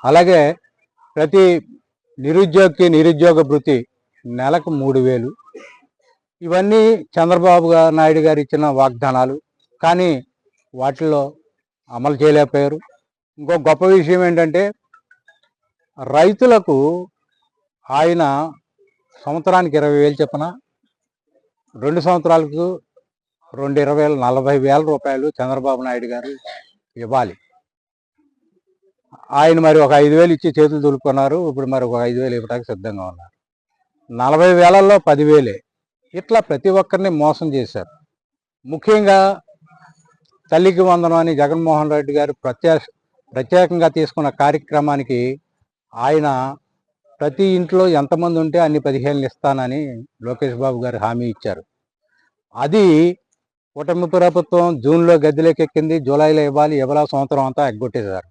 అలాగే ప్రతి నిరుద్యోగికి నిరుద్యోగ భృతి నెలకు 3000. ఇవన్నీ చంద్రబాబు నాయుడు గారు ఇచ్చిన వాగ్దానాలు, కానీ వాటిల్లో అమలు చేయలేకపోయారు. ఇంకో గొప్ప విషయం ఏంటంటే రైతులకు ఆయన సంవత్సరానికి 20,000 చొప్పున 2 సంవత్సరాలకు 40,000 రూపాయలు చంద్రబాబు నాయుడు గారు ఇవ్వాలి. ఆయన మరి ఒక 5,000 ఇచ్చి చేతులు దులుపుకున్నారు. ఇప్పుడు మరి ఒక 5,000 ఇవ్వడానికి సిద్ధంగా ఉన్నారు. 40,000లో 10,000. ఇట్లా ప్రతి ఒక్కరిని మోసం చేశారు. ముఖ్యంగా తల్లికి వందనం అని జగన్మోహన్ రెడ్డి గారు ప్రత్యేకంగా తీసుకున్న కార్యక్రమానికి ఆయన ప్రతి ఇంట్లో ఎంతమంది ఉంటే అన్ని 15 ఇస్తానని లోకేష్ బాబు గారు హామీ ఇచ్చారు. అది కూటమి ప్రభుత్వం జూన్లో గద్దెలెక్కింది, జూలైలో ఇవ్వాల సంవత్సరం అంతా ఎగ్గొట్టేశారు.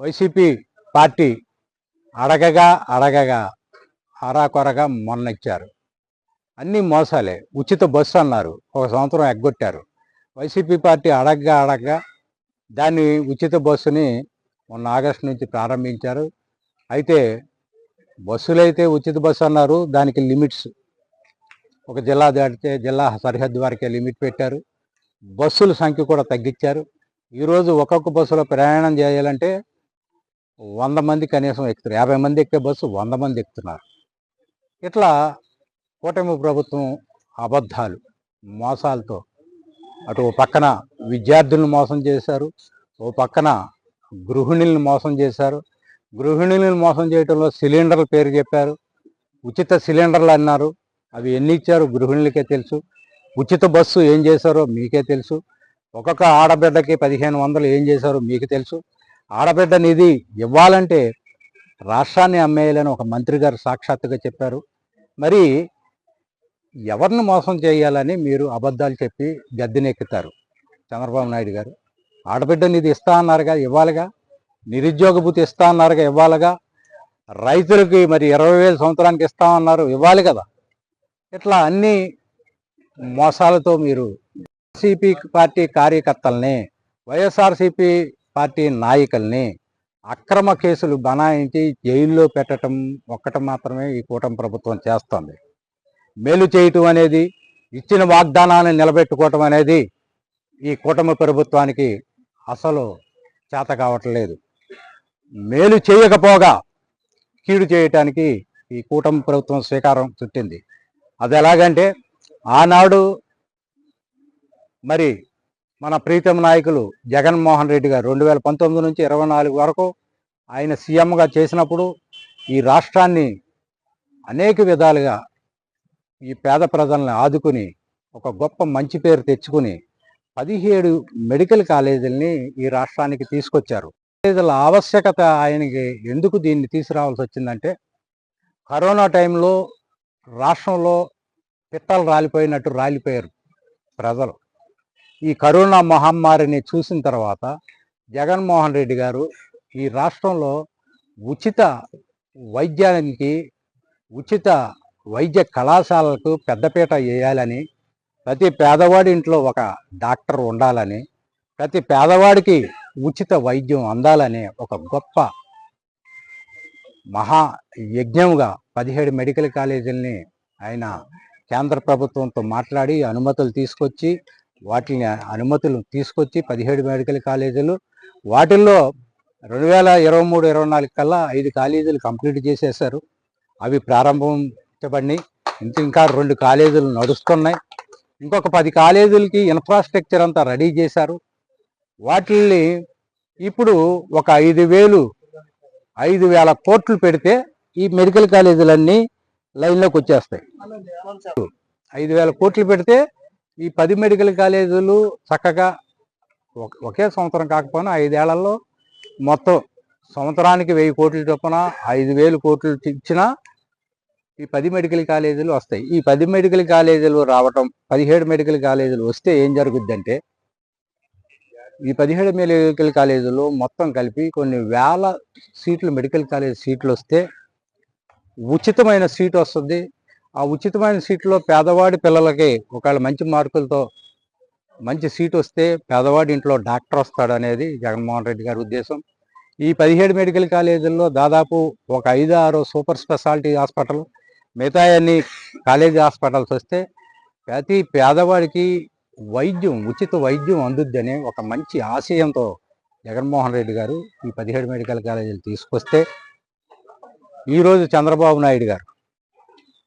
వైసీపీ పార్టీ అడగగా అరాకొరగా మొన్న ఇచ్చారు. అన్నీ మోసాలే. ఉచిత బస్సు అన్నారు, ఒక సంవత్సరం ఎగ్గొట్టారు. వైసీపీ పార్టీ అడగగా దాన్ని ఉచిత బస్సుని మొన్న ఆగస్టు నుంచి ప్రారంభించారు. అయితే బస్సులైతే ఉచిత బస్సు అన్నారు, దానికి లిమిట్స్, ఒక జిల్లా దాటితే జిల్లా సరిహద్దు వరకే లిమిట్ పెట్టారు. బస్సుల సంఖ్య కూడా తగ్గించారు. ఈరోజు ఒక్కొక్క బస్సులో ప్రయాణం చేయాలంటే 100 మంది కనీసం ఎక్కుతారు. 50 మంది ఎక్కే బస్సు 100 మంది ఎక్కుతున్నారు. ఇట్లా కూటమి ప్రభుత్వం అబద్ధాలు, మోసాలతో అటు ఓ పక్కన విద్యార్థులను మోసం చేశారు, ఓ పక్కన గృహిణులను మోసం చేశారు. గృహిణులను మోసం చేయడంలో సిలిండర్ల పేరు చెప్పారు, ఉచిత సిలిండర్లు అన్నారు. అవి ఎన్ని ఇచ్చారు గృహిణులకే తెలుసు. ఉచిత బస్సు ఏం చేశారో మీకే తెలుసు. ఒక్కొక్క ఆడబిడ్డకి 1,500 ఏం చేశారో మీకు తెలుసు. ఆడబిడ్డ నిధి ఇవ్వాలంటే రాష్ట్రాన్ని అమ్మేయాలని ఒక మంత్రి గారు సాక్షాత్తుగా చెప్పారు. మరి ఎవరిని మోసం చేయాలని మీరు అబద్ధాలు చెప్పి గద్దెనెక్కుతారు చంద్రబాబు నాయుడు గారు? ఆడబిడ్డ నిధి ఇస్తా అన్నారుగా, ఇవ్వాలిగా. నిరుద్యోగ భృతి ఇస్తా అన్నారుగా, ఇవ్వాలిగా. రైతులకి మరి 20,000 సంవత్సరానికి ఇస్తామన్నారు, ఇవ్వాలి కదా. ఇట్లా అన్ని మోసాలతో మీరు వైసీపీ పార్టీ కార్యకర్తల్ని, వైఎస్ఆర్సీపీ పార్టీ నాయకుల్ని అక్రమ కేసులు బనాయించి జైల్లో పెట్టడం ఒక్కటి మాత్రమే ఈ కూటమి ప్రభుత్వం చేస్తుంది. మేలు చేయటం అనేది, ఇచ్చిన వాగ్దానాన్ని నిలబెట్టుకోవటం అనేది ఈ కూటమి ప్రభుత్వానికి అసలు చేత కావట్లేదు. మేలు చేయకపోగా కీడు చేయటానికి ఈ కూటమి ప్రభుత్వం శ్రీకారం చుట్టింది. అది ఎలాగంటే, ఆనాడు మరి మన ప్రీతం నాయకులు జగన్మోహన్ రెడ్డి గారు 2019 నుంచి 24 వరకు ఆయన సీఎంగా చేసినప్పుడు ఈ రాష్ట్రాన్ని అనేక విధాలుగా ఈ పేద ప్రజలను ఆదుకుని ఒక గొప్ప మంచి పేరు తెచ్చుకుని 17 మెడికల్ కాలేజీలని ఈ రాష్ట్రానికి తీసుకొచ్చారు. కాలేజీల ఆవశ్యకత ఆయనకి ఎందుకు దీన్ని తీసుకురావాల్సి వచ్చిందంటే, కరోనా టైంలో రాష్ట్రంలో పిట్టలు రాలిపోయినట్టు రాలిపోయారు ప్రజలు. ఈ కరోనా మహమ్మారిని చూసిన తర్వాత జగన్మోహన్ రెడ్డి గారు ఈ రాష్ట్రంలో ఉచిత వైద్యానికి, ఉచిత వైద్య కళాశాలలకు పెద్దపీట వేయాలని, ప్రతి పేదవాడి ఇంట్లో ఒక డాక్టర్ ఉండాలని, ప్రతి పేదవాడికి ఉచిత వైద్యం అందాలనే ఒక గొప్ప మహా యజ్ఞంగా 17 మెడికల్ కాలేజీలని ఆయన కేంద్ర ప్రభుత్వంతో మాట్లాడి అనుమతులు తీసుకొచ్చి 17 మెడికల్ కాలేజీలు, వాటిల్లో 2023-24 కల్లా 5 కాలేజీలు కంప్లీట్ చేసేశారు. అవి ప్రారంభించబడినాయి. ఇంకా 2 కాలేజీలు నడుస్తున్నాయి. ఇంకొక 10 కాలేజీలకి ఇన్ఫ్రాస్ట్రక్చర్ అంతా రెడీ చేశారు. వాటిల్ని ఇప్పుడు ఒక 5,000 కోట్లు పెడితే ఈ మెడికల్ కాలేజీలన్నీ లైన్లోకి వచ్చేస్తాయి. 5,000 కోట్లు పెడితే ఈ 10 మెడికల్ కాలేజీలు చక్కగా ఒకే సంవత్సరం కాకపోయినా 5 ఏళ్లలో మొత్తం సంవత్సరానికి 1,000 కోట్ల చొప్పున 5,000 కోట్లు ఇచ్చినా ఈ 10 మెడికల్ కాలేజీలు వస్తాయి. ఈ 10 మెడికల్ కాలేజీలు రావటం, 17 మెడికల్ కాలేజీలు వస్తే ఏం జరుగుద్దంటే, ఈ 17 మెడికల్ కాలేజీలు మొత్తం కలిపి కొన్ని వేల సీట్లు, మెడికల్ కాలేజ్ సీట్లు వస్తే ఉచితమైన సీటు వస్తుంది. ఆ ఉచితమైన సీట్లో పేదవాడి పిల్లలకి ఒకవేళ మంచి మార్కులతో మంచి సీటు వస్తే పేదవాడి ఇంట్లో డాక్టర్ వస్తాడు అనేది జగన్మోహన్ రెడ్డి గారి ఉద్దేశం. ఈ 17 మెడికల్ కాలేజీల్లో దాదాపు ఒక 5-6 సూపర్ స్పెషాలిటీ హాస్పిటల్, మిగతా అన్ని కాలేజీ హాస్పిటల్స్ వస్తే ప్రతి పేదవాడికి ఉచిత వైద్యం అందుద్దనే ఒక మంచి ఆశయంతో జగన్మోహన్ రెడ్డి గారు ఈ 17 మెడికల్ కాలేజీలు తీసుకొస్తే, ఈరోజు చంద్రబాబు నాయుడు గారు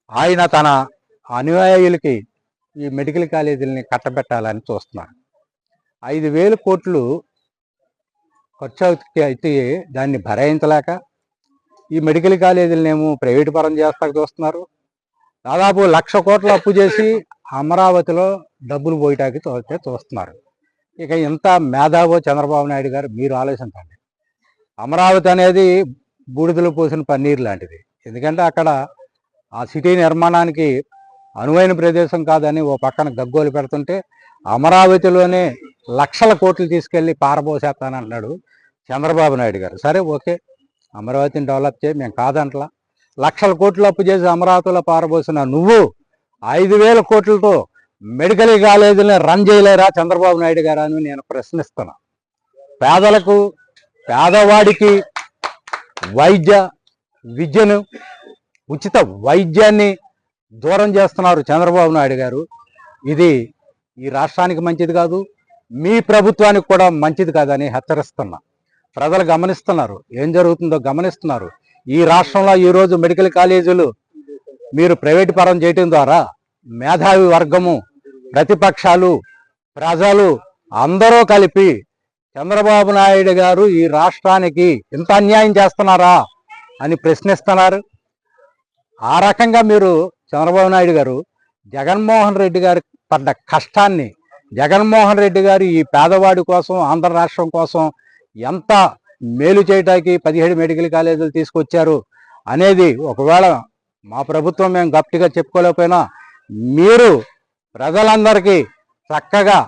ఆయన తన అనుయాయులకి ఈ మెడికల్ కాలేజీలని కట్టబెట్టాలని చూస్తున్నారు. 5,000 కోట్లు ఖర్చు అయితే దాన్ని భరాయించలేక ఈ మెడికల్ కాలేజీలనేమో ప్రైవేటు పరం చేస్తాకు చూస్తున్నారు. దాదాపు 1,00,000 కోట్లు అప్పు చేసి అమరావతిలో డబ్బులు పోయటానికి చూస్తున్నారు. ఇక ఇంత మేధావో చంద్రబాబు నాయుడు గారు, మీరు ఆలోచించండి. అమరావతి అనేది బూడిదలో పోసిన పన్నీరు లాంటిది. ఎందుకంటే అక్కడ ఆ సిటీ నిర్మాణానికి అనువైన ప్రదేశం కాదని ఓ పక్కన గగ్గోలు పెడుతుంటే, అమరావతిలోనే 1,00,000 కోట్లు తీసుకెళ్ళి పారబోసేస్తానంటున్నాడు చంద్రబాబు నాయుడు గారు. సరే, ఓకే, అమరావతిని డెవలప్ చేయి, మేము కాదంట్లా. 1,00,000 కోట్లు అప్పు చేసి అమరావతిలో పారబోసిన నువ్వు 5,000 కోట్లతో మెడికల్ కాలేజీని రన్ చేయలేరా చంద్రబాబు నాయుడు గారు అని నేను ప్రశ్నిస్తున్నా. పేదవాడికి విద్యను, ఉచిత వైద్యాన్ని దూరం చేస్తున్నారు చంద్రబాబు నాయుడు గారు. ఇది ఈ రాష్ట్రానికి మంచిది కాదు, మీ ప్రభుత్వానికి కూడా మంచిది కాదని హెచ్చరిస్తున్నా. ప్రజలు గమనిస్తున్నారు, ఏం జరుగుతుందో గమనిస్తున్నారు. ఈ రాష్ట్రంలో ఈరోజు మెడికల్ కాలేజీలు మీరు ప్రైవేటు పరం చేయటం ద్వారా మేధావి వర్గము, ప్రతిపక్షాలు, ప్రజలు అందరూ కలిపి చంద్రబాబు నాయుడు గారు ఈ రాష్ట్రానికి ఇంత అన్యాయం చేస్తున్నారా అని ప్రశ్నిస్తున్నారు. ఆ రకంగా మీరు చంద్రబాబు నాయుడు గారు జగన్మోహన్ రెడ్డి గారి పడ్డ కష్టాన్ని, జగన్మోహన్ రెడ్డి గారు ఈ పేదవాడి కోసం, ఆంధ్ర రాష్ట్రం కోసం ఎంత మేలు చేయటానికి 17 మెడికల్ కాలేజీలు తీసుకొచ్చారు అనేది ఒకవేళ మా ప్రభుత్వం మేము గట్టిగా చెప్పుకోలేకపోయినా, మీరు ప్రజలందరికీ చక్కగా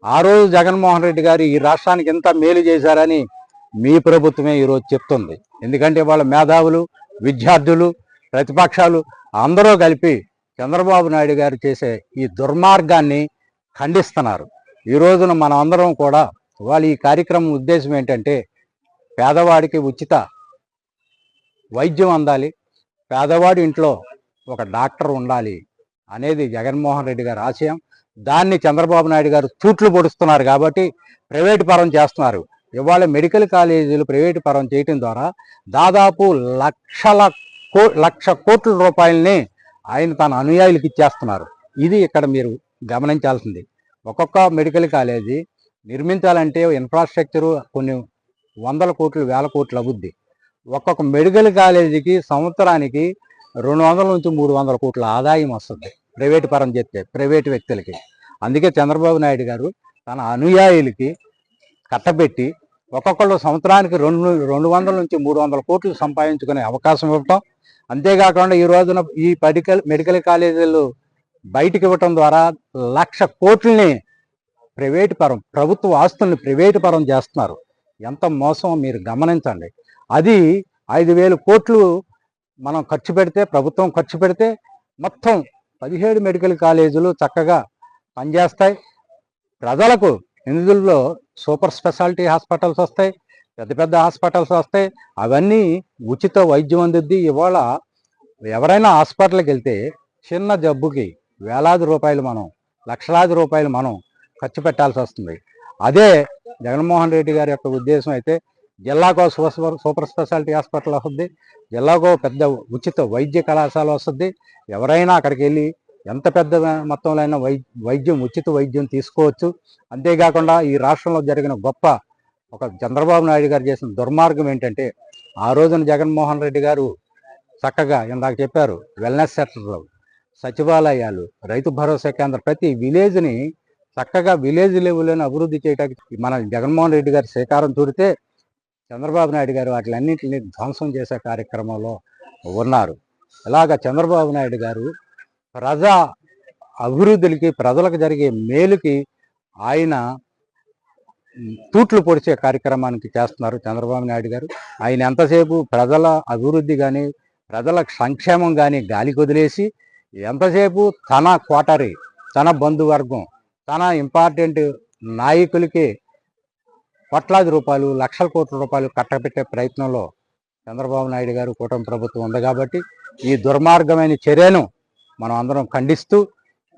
ఆ రోజు జగన్మోహన్ రెడ్డి గారు ఈ రాష్ట్రానికి ఎంత మేలు చేశారని మీ ప్రభుత్వమే ఈరోజు చెప్తుంది. ఎందుకంటే వాళ్ళ మేధావులు, విద్యార్థులు, ప్రతిపక్షాలు అందరూ కలిపి చంద్రబాబు నాయుడు గారు చేసే ఈ దుర్మార్గాన్ని ఖండిస్తున్నారు. ఈ రోజున మనం అందరం కూడా వాళ్ళ ఈ కార్యక్రమం ఉద్దేశం ఏంటంటే, పేదవాడికి ఉచిత వైద్యం అందాలి, పేదవాడి ఇంట్లో ఒక డాక్టర్ ఉండాలి అనేది జగన్మోహన్ రెడ్డి గారి ఆశయం. దాన్ని చంద్రబాబు నాయుడు గారు తూట్లు పొడుస్తున్నారు కాబట్టి ప్రైవేటు పరం చేస్తున్నారు. ఇవాళ మెడికల్ కాలేజీలు ప్రైవేటు పరం చేయటం ద్వారా దాదాపు 1,00,000 కోట్ల రూపాయలని ఆయన తన అనుయాయులకు ఇచ్చేస్తున్నారు. ఇది ఇక్కడ మీరు గమనించాల్సింది. ఒక్కొక్క మెడికల్ కాలేజీ నిర్మించాలంటే ఇన్ఫ్రాస్ట్రక్చరు కొన్ని 100 కోట్లు, 1000 కోట్లు అవుద్ది. ఒక్కొక్క మెడికల్ కాలేజీకి సంవత్సరానికి 200 నుంచి 300 కోట్ల ఆదాయం వస్తుంది ప్రైవేటు పరం చేస్తే, ప్రైవేటు వ్యక్తులకి. అందుకే చంద్రబాబు నాయుడు గారు తన అనుయాయులకి కట్టబెట్టి ఒక్కొక్కళ్ళు సంవత్సరానికి 200 నుంచి 300 కోట్లు సంపాదించుకునే అవకాశం ఇవ్వటం. అంతేకాకుండా ఈ రోజున ఈ మెడికల్ కాలేజీలు బయటికి ఇవ్వటం ద్వారా 1,00,000 కోట్లని ప్రైవేటు పరం, ప్రభుత్వ ఆస్తుల్ని ప్రైవేటు పరం చేస్తున్నారు. ఎంత మోసం మీరు గమనించండి. అది 5,000 కోట్లు మనం ఖర్చు పెడితే, ప్రభుత్వం ఖర్చు పెడితే మొత్తం 17 మెడికల్ కాలేజీలు చక్కగా పనిచేస్తాయి. ప్రజలకు ఇందులో సూపర్ స్పెషాలిటీ హాస్పిటల్స్ వస్తాయి, పెద్ద పెద్ద హాస్పిటల్స్ వస్తాయి, అవన్నీ ఉచిత వైద్యం అందుద్ది. ఇవాళ ఎవరైనా హాస్పిటల్కి వెళ్తే చిన్న జబ్బుకి వేలాది రూపాయలు మనం, లక్షలాది రూపాయలు మనం ఖర్చు పెట్టాల్సి వస్తుంది. అదే జగన్మోహన్ రెడ్డి గారి యొక్క ఉద్దేశం అయితే జిల్లాకో సూపర్ స్పెషాలిటీ హాస్పిటల్ వస్తుంది, జిల్లాకో పెద్ద ఉచిత వైద్య కళాశాల వస్తుంది. ఎవరైనా అక్కడికి వెళ్ళి ఎంత పెద్ద మొత్తంలో అయినా ఉచిత వైద్యం తీసుకోవచ్చు. అంతేకాకుండా ఈ రాష్ట్రంలో జరిగిన గొప్ప ఒక చంద్రబాబు నాయుడు గారు చేసిన దుర్మార్గం ఏంటంటే, ఆ రోజున జగన్మోహన్ రెడ్డి గారు చక్కగా ఇందాక చెప్పారు, వెల్నెస్ సెంటర్లు, సచివాలయాలు, రైతు భరోసా కేంద్రం, ప్రతి విలేజ్ని చక్కగా విలేజ్ లెవెల్లోనే అభివృద్ధి చేయడానికి మన జగన్మోహన్ రెడ్డి గారు శ్రీకారం చుడితే, చంద్రబాబు నాయుడు గారు వాటిలన్నింటినీ ధ్వంసం చేసే కార్యక్రమంలో ఉన్నారు. ఇలాగ చంద్రబాబు నాయుడు గారు ప్రజా అభివృద్ధులకి, ప్రజలకు జరిగే మేలుకి ఆయన తూట్లు పొడిచే కార్యక్రమానికి చేస్తున్నారు చంద్రబాబు నాయుడు గారు. ఆయన ఎంతసేపు ప్రజల అభివృద్ధి కానీ, ప్రజల సంక్షేమం కానీ గాలికి వదిలేసి, ఎంతసేపు తన కోటరీ, తన బంధువర్గం, తన ఇంపార్టెంట్ నాయకులకి కోట్లాది రూపాయలు, లక్షల కోట్ల రూపాయలు కట్టబెట్టే ప్రయత్నంలో చంద్రబాబు నాయుడు గారు, కూటమి ప్రభుత్వం ఉంది కాబట్టి ఈ దుర్మార్గమైన చర్యను మనం అందరం ఖండిస్తూ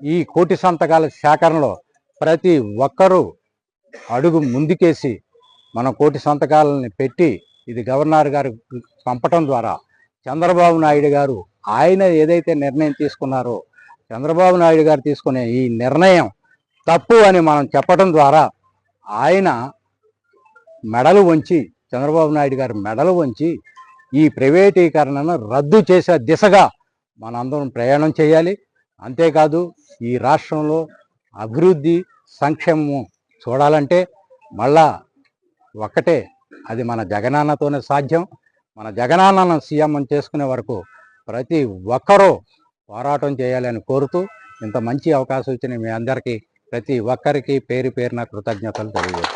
ఈ కోటి సంతకాల సేకరణలో ప్రతి ఒక్కరూ అడుగు ముందుకేసి మనం కోటి సంతకాలని పెట్టి ఇది గవర్నర్ గారు పంపటం ద్వారా చంద్రబాబు నాయుడు గారు ఆయన ఏదైతే నిర్ణయం తీసుకున్నారో చంద్రబాబు నాయుడు గారు తీసుకునే ఈ నిర్ణయం తప్పు అని మనం చెప్పడం ద్వారా ఆయన మెడలు వంచి, చంద్రబాబు నాయుడు గారు మెడలు వంచి ఈ ప్రైవేటీకరణను రద్దు చేసే దిశగా మనందరం ప్రయాణం చేయాలి. అంతేకాదు ఈ రాష్ట్రంలో అభివృద్ధి సంక్షేమము చూడాలంటే మళ్ళా ఒక్కటే, అది మన జగనన్నతోనే సాధ్యం. మన జగనన్నను సీఎం చేసుకునే వరకు ప్రతి ఒక్కరూ పోరాటం చేయాలని కోరుతూ ఇంత మంచి అవకాశం ఇచ్చిన మీ అందరికీ ప్రతి ఒక్కరికి పేరు పేరున కృతజ్ఞతలు తెలియజేస్తాను.